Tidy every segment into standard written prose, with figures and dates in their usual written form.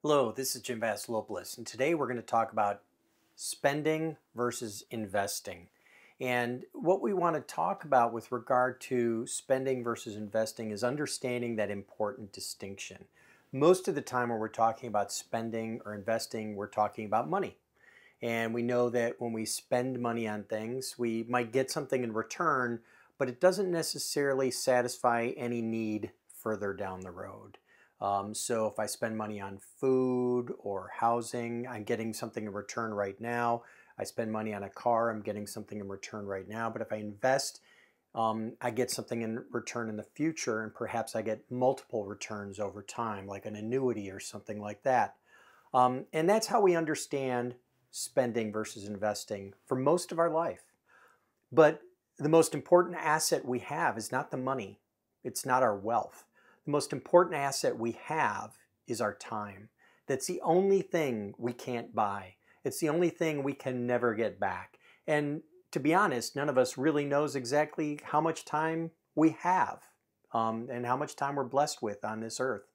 Hello, this is Jim Vasilopoulos, and today we're going to talk about spending versus investing. And what we want to talk about with regard to spending versus investing is understanding that important distinction. Most of the time when we're talking about spending or investing, we're talking about money. And we know that when we spend money on things, we might get something in return, but it doesn't necessarily satisfy any need further down the road. So if I spend money on food or housing, I'm getting something in return right now. I spend money on a car, I'm getting something in return right now. But if I invest, I get something in return in the future, and perhaps I get multiple returns over time, like an annuity or something like that. And that's how we understand spending versus investing for most of our life. But the most important asset we have is not the money, it's not our wealth. The most important asset we have is our time. That's the only thing we can't buy. It's the only thing we can never get back. And to be honest, none of us really knows exactly how much time we have and how much time we're blessed with on this earth.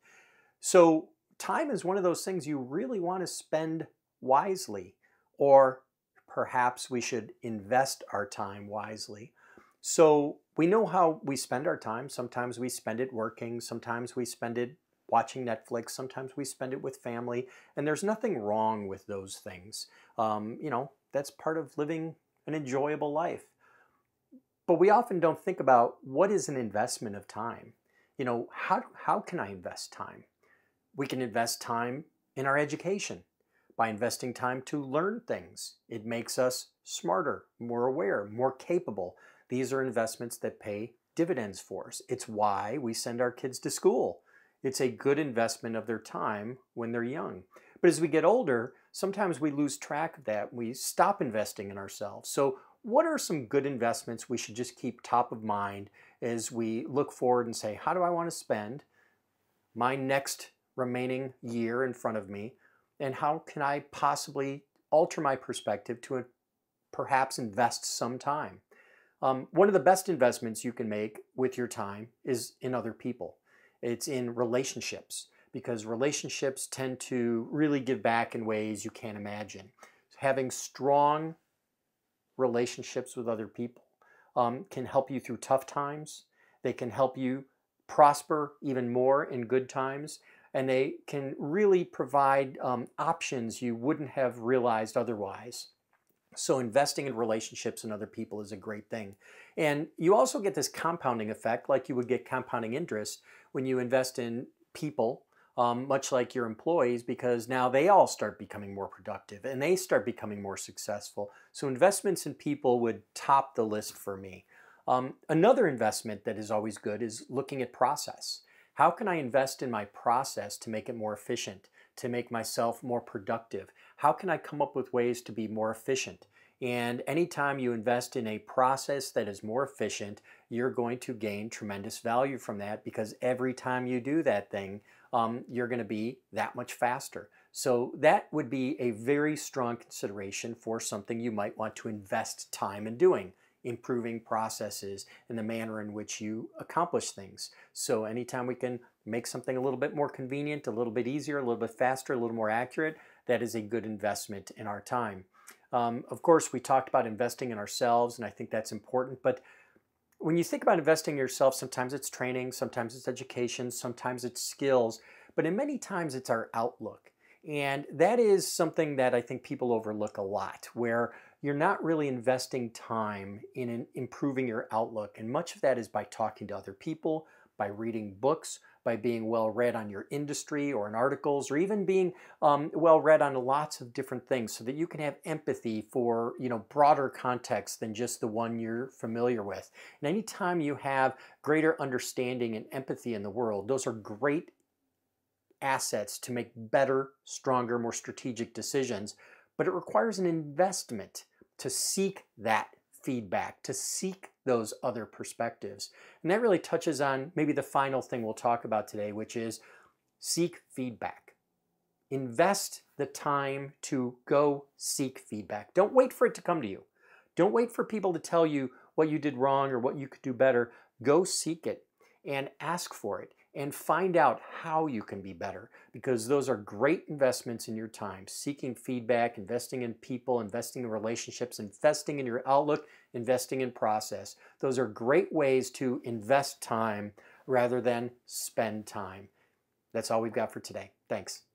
So time is one of those things you really want to spend wisely, or perhaps we should invest our time wisely. So we know how we spend our time. Sometimes we spend it working, sometimes we spend it watching Netflix, sometimes we spend it with family, and there's nothing wrong with those things. That's part of living an enjoyable life. But we often don't think about what is an investment of time. How can I invest time? We can invest time in our education by investing time to learn things. It makes us smarter, more aware, more capable. These are investments that pay dividends for us. It's why we send our kids to school. It's a good investment of their time when they're young. But as we get older, sometimes we lose track of that. We stop investing in ourselves. So what are some good investments we should just keep top of mind as we look forward and say, how do I want to spend my next remaining year in front of me? And how can I possibly alter my perspective to perhaps invest some time? One of the best investments you can make with your time is in other people. It's in relationships, because relationships tend to really give back in ways you can't imagine. Having strong relationships with other people can help you through tough times. They can help you prosper even more in good times. And they can really provide options you wouldn't have realized otherwise. So investing in relationships and other people is a great thing. And you also get this compounding effect, like you would get compounding interest when you invest in people, much like your employees, because now they all start becoming more productive and they start becoming more successful. So investments in people would top the list for me. Another investment that is always good is looking at process. How can I invest in my process to make it more efficient, to make myself more productive? How can I come up with ways to be more efficient? And anytime you invest in a process that is more efficient, you're going to gain tremendous value from that, because every time you do that thing, you're going to be that much faster. So that would be a very strong consideration for something you might want to invest time in doing. Improving processes and the manner in which you accomplish things. So anytime we can make something a little bit more convenient, a little bit easier, a little bit faster, a little more accurate, that is a good investment in our time. Of course, we talked about investing in ourselves, and I think that's important. But when you think about investing in yourself, sometimes it's training, sometimes it's education, sometimes it's skills, but in many times it's our outlook. And that is something that I think people overlook a lot, where you're not really investing time in improving your outlook. And much of that is by talking to other people, by reading books, by being well read on your industry or in articles, or even being well read on lots of different things, so that you can have empathy for broader context than just the one you're familiar with. And anytime you have greater understanding and empathy in the world, those are great assets to make better, stronger, more strategic decisions. But it requires an investment to seek that feedback, to seek those other perspectives. And that really touches on maybe the final thing we'll talk about today, which is seek feedback. Invest the time to go seek feedback. Don't wait for it to come to you. Don't wait for people to tell you what you did wrong or what you could do better. Go seek it and ask for it. and find out how you can be better, because those are great investments in your time. Seeking feedback, investing in people, investing in relationships, investing in your outlook, investing in process. Those are great ways to invest time rather than spend time. That's all we've got for today. Thanks.